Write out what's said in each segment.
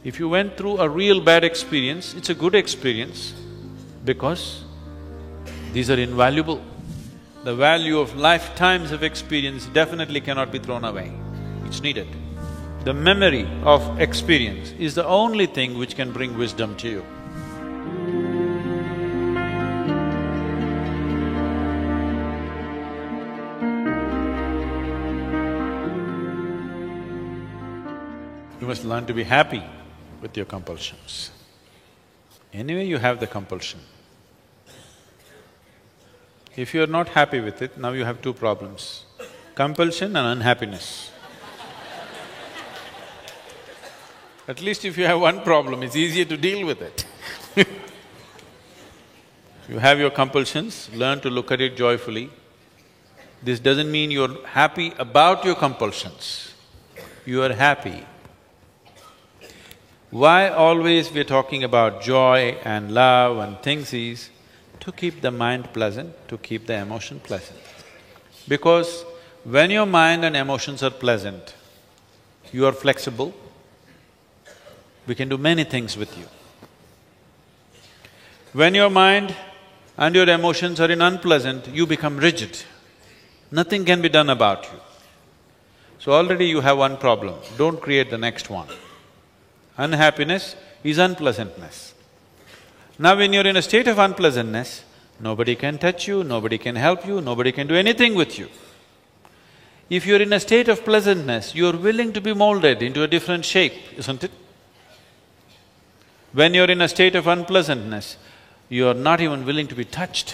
If you went through a real bad experience, it's a good experience because these are invaluable. The value of lifetimes of experience definitely cannot be thrown away, it's needed. The memory of experience is the only thing which can bring wisdom to you. You must learn to be happy with your compulsions. Anyway, you have the compulsion. If you're not happy with it, now you have two problems: compulsion and unhappiness. At least if you have one problem, it's easier to deal with it. You have your compulsions, learn to look at it joyfully. This doesn't mean you're happy about your compulsions, you are happy. Why always we're talking about joy and love and things is to keep the mind pleasant, to keep the emotion pleasant. Because when your mind and emotions are pleasant, you are flexible, we can do many things with you. When your mind and your emotions are in unpleasant, you become rigid. Nothing can be done about you. So already you have one problem, don't create the next one. Unhappiness is unpleasantness. Now when you're in a state of unpleasantness, nobody can touch you, nobody can help you, nobody can do anything with you. If you're in a state of pleasantness, you're willing to be molded into a different shape, isn't it? When you're in a state of unpleasantness, you're not even willing to be touched.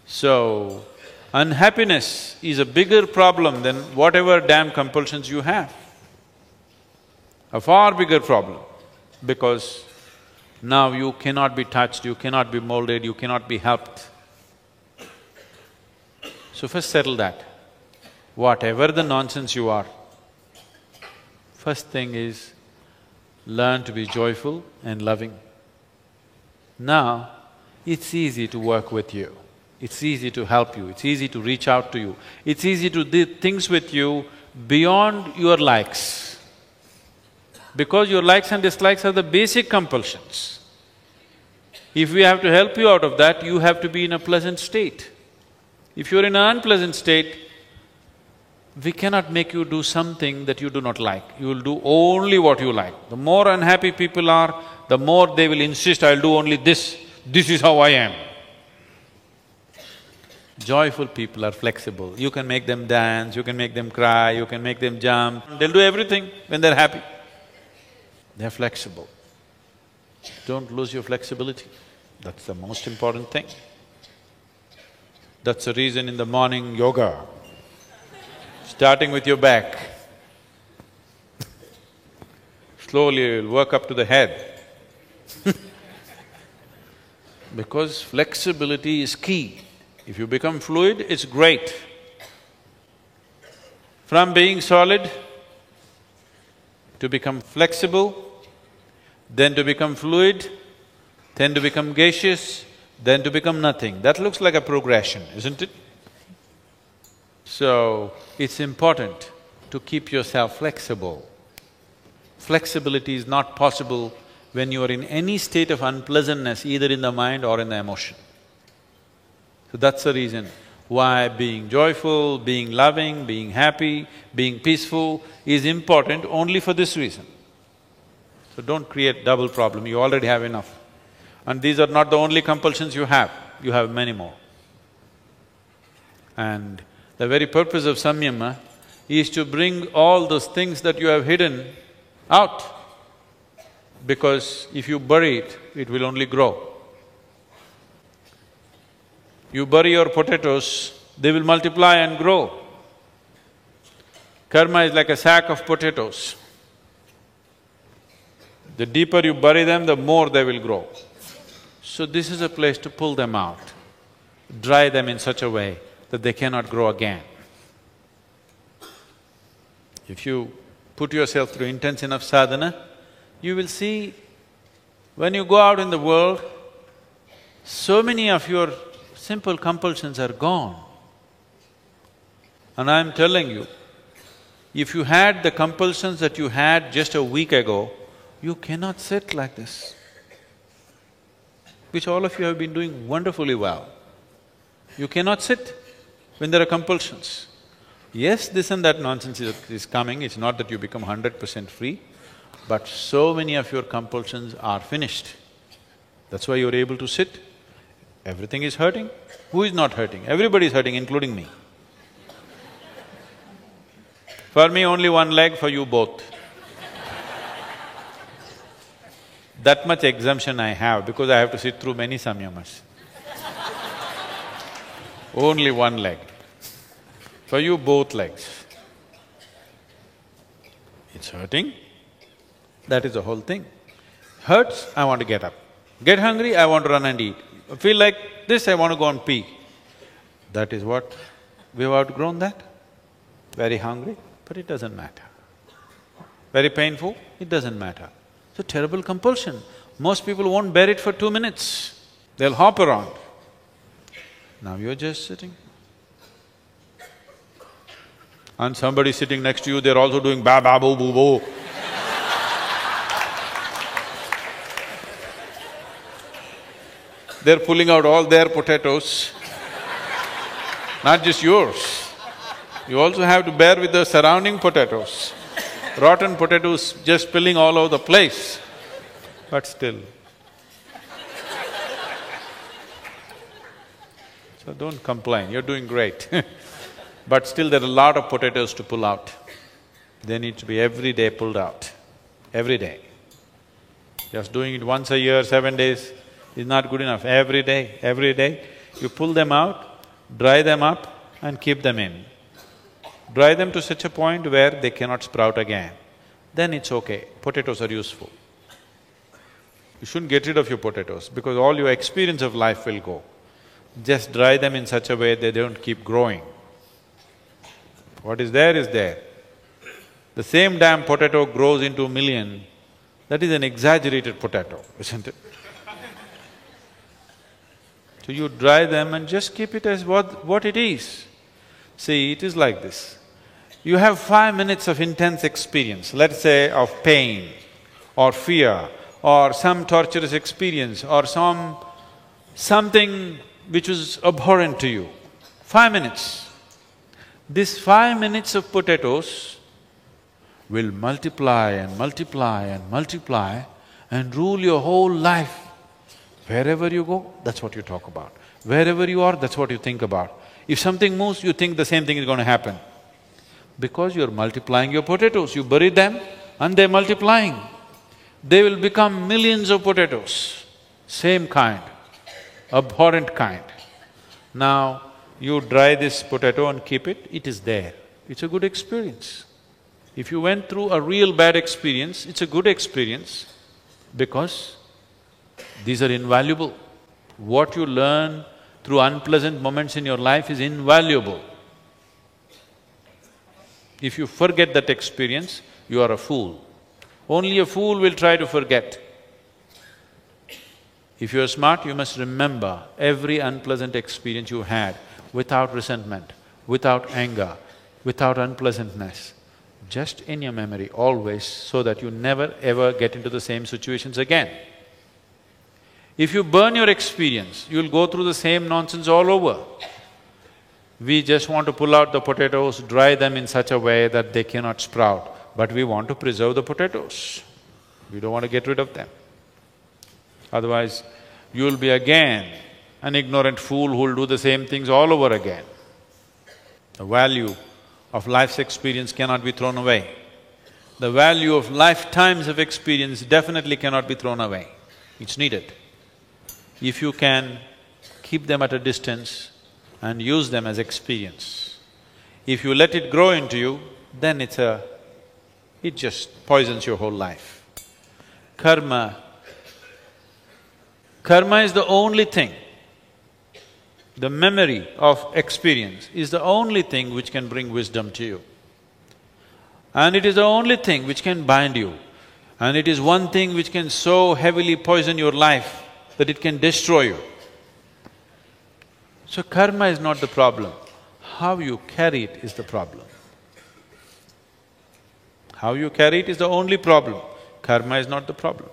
So, unhappiness is a bigger problem than whatever damn compulsions you have. A far bigger problem, because now you cannot be touched, you cannot be molded, you cannot be helped. So first settle that. Whatever the nonsense you are, first thing is learn to be joyful and loving. Now, it's easy to work with you, it's easy to help you, it's easy to reach out to you, it's easy to do things with you beyond your likes. Because your likes and dislikes are the basic compulsions. If we have to help you out of that, you have to be in a pleasant state. If you're in an unpleasant state, we cannot make you do something that you do not like. You will do only what you like. The more unhappy people are, the more they will insist, I'll do only this is how I am. Joyful people are flexible. You can make them dance, you can make them cry, you can make them jump. They'll do everything when they're happy. They're flexible. Don't lose your flexibility. That's the most important thing. That's the reason in the morning yoga, starting with your back. Slowly you'll work up to the head. Because flexibility is key. If you become fluid, it's great. From being solid to become flexible, then to become fluid, then to become gaseous, then to become nothing. That looks like a progression, isn't it? So, it's important to keep yourself flexible. Flexibility is not possible when you are in any state of unpleasantness, either in the mind or in the emotion. So that's the reason why being joyful, being loving, being happy, being peaceful is important only for this reason. So don't create double problem, you already have enough. And these are not the only compulsions you have many more. And the very purpose of samyama is to bring all those things that you have hidden out. Because if you bury it, it will only grow. You bury your potatoes, they will multiply and grow. Karma is like a sack of potatoes. The deeper you bury them, the more they will grow. So this is a place to pull them out, dry them in such a way that they cannot grow again. If you put yourself through intense enough sadhana, you will see when you go out in the world, so many of your simple compulsions are gone. And I'm telling you, if you had the compulsions that you had just a week ago, You cannot sit like this, which all of you have been doing wonderfully well. You cannot sit when there are compulsions. Yes, this and that nonsense is coming, it's not that you become 100% free, but so many of your compulsions are finished. That's why you're able to sit. Everything is hurting. Who is not hurting? Everybody is hurting, including me. For me, only one leg, for you both. That much exemption I have because I have to sit through many samyamas. Only one leg. For you, both legs. It's hurting, that is the whole thing. Hurts, I want to get up. Get hungry, I want to run and eat. Feel like this, I want to go and pee. That is what… we've outgrown that. Very hungry, but it doesn't matter. Very painful, it doesn't matter. It's a terrible compulsion. Most people won't bear it for 2 minutes. They'll hop around. Now you're just sitting. And somebody sitting next to you, they're also doing ba ba boo boo boo. They're pulling out all their potatoes, not just yours. You also have to bear with the surrounding potatoes. Rotten potatoes just spilling all over the place, but still. So don't complain, you're doing great. But still there are a lot of potatoes to pull out. They need to be every day pulled out, every day. Just doing it once a year, 7 days is not good enough. Every day, you pull them out, dry them up and keep them in. Dry them to such a point where they cannot sprout again. Then it's okay, potatoes are useful. You shouldn't get rid of your potatoes because all your experience of life will go. Just dry them in such a way they don't keep growing. What is there is there. The same damn potato grows into 1 million, that is an exaggerated potato, isn't it? So you dry them and just keep it as what it is. See, it is like this. You have 5 minutes of intense experience, let's say of pain or fear or some torturous experience or something which was abhorrent to you. 5 minutes. This 5 minutes of potatoes will multiply and multiply and multiply and rule your whole life. Wherever you go, that's what you talk about. Wherever you are, that's what you think about. If something moves, you think the same thing is going to happen. Because you're multiplying your potatoes, you bury them and they're multiplying. They will become millions of potatoes, same kind, abhorrent kind. Now, you dry this potato and keep it, it is there. It's a good experience. If you went through a real bad experience, it's a good experience because these are invaluable. What you learn through unpleasant moments in your life is invaluable. If you forget that experience, you are a fool. Only a fool will try to forget. If you're smart, you must remember every unpleasant experience you had without resentment, without anger, without unpleasantness, just in your memory always, so that you never ever get into the same situations again. If you burn your experience, you'll go through the same nonsense all over. We just want to pull out the potatoes, dry them in such a way that they cannot sprout, but we want to preserve the potatoes. We don't want to get rid of them. Otherwise, you'll be again an ignorant fool who'll do the same things all over again. The value of life's experience cannot be thrown away. The value of lifetimes of experience definitely cannot be thrown away. It's needed. If you can keep them at a distance and use them as experience. If you let it grow into you, then it just poisons your whole life. Karma is the only thing, the memory of experience is the only thing which can bring wisdom to you. And it is the only thing which can bind you. And it is one thing which can so heavily poison your life that it can destroy you. So karma is not the problem, how you carry it is the problem. How you carry it is the only problem. Karma is not the problem.